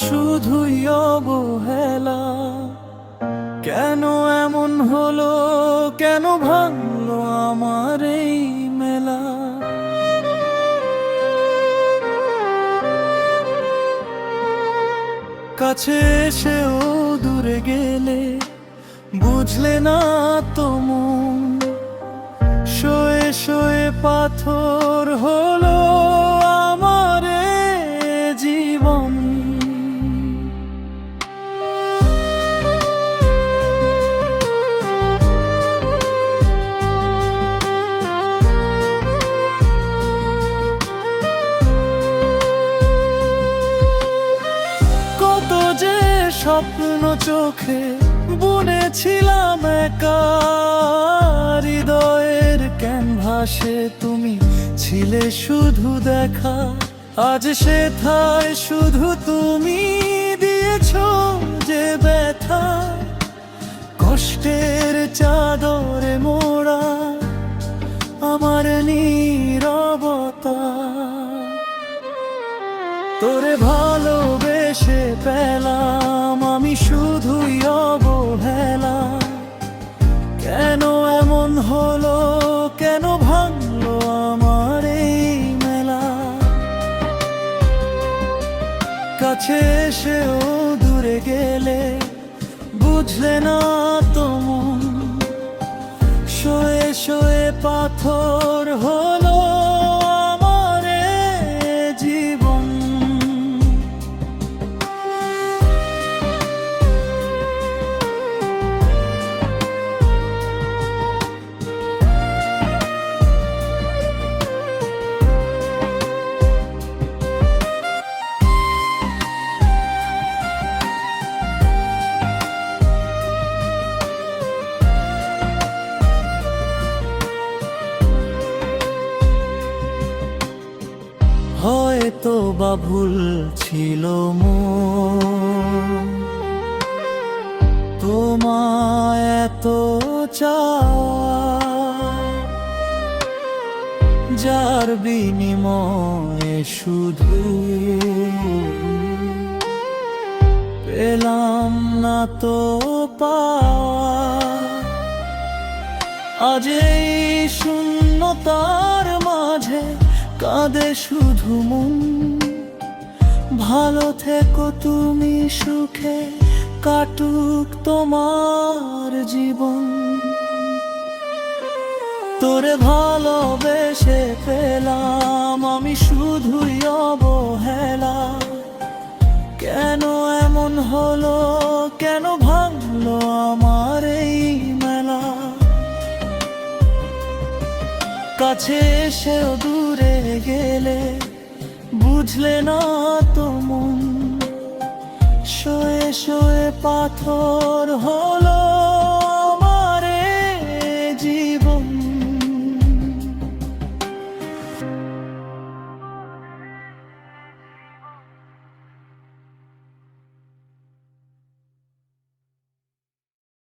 শুধুই অবহেলা। কেন এমন হলো, কেন ভাঙলো আমার এই মেলা? কাছে এসেও দূরে গেলে বুঝলে না তো মন। শোয়ে শোয়ে পাথর হলো আমার এ জীবন। কত যে স্বপ্ন চোখে বুনেছিলাম একা, হৃদয়ের ক্যানভাসে তুমি ছিলে শুধু দেখা। আজ সেথায় শুধু তুমি দিয়েছো যে ব্যথা। কষ্টের চাদরে মোড়া আমার নীরবতা। তোরে ভালোবেসে পেলাম আমি শুধুই অবহেলা। কেন এমন হলো, কেন ভাঙলো আমার এই মেলা? কাছে এসেও দূরে গেলে বুঝলে না তো মন। শোয়ে শোয়ে পাথর হলো আমার এ জীবন। হয়তো বা ভুল ছিল মন, তোমায় এত চাওয়া, যার বিনিময়ে শুধু পেলাম না তো পাওয়া। আজ এই শূন্যতার মাঝে কাঁদে শুধু মন। ভালো থেকো তুমি, সুখে কাটুক তোমার জীবন। তোরে ভালোবেসে পেলাম আমি শুধুই অবহেলা। কেন এমন হলো, কেন ভাঙলো আমার এই মেলা? কাছে এসেও দূরে গেলে বুঝলে না তো মন। শোয়ে শোয়ে পাথর হলো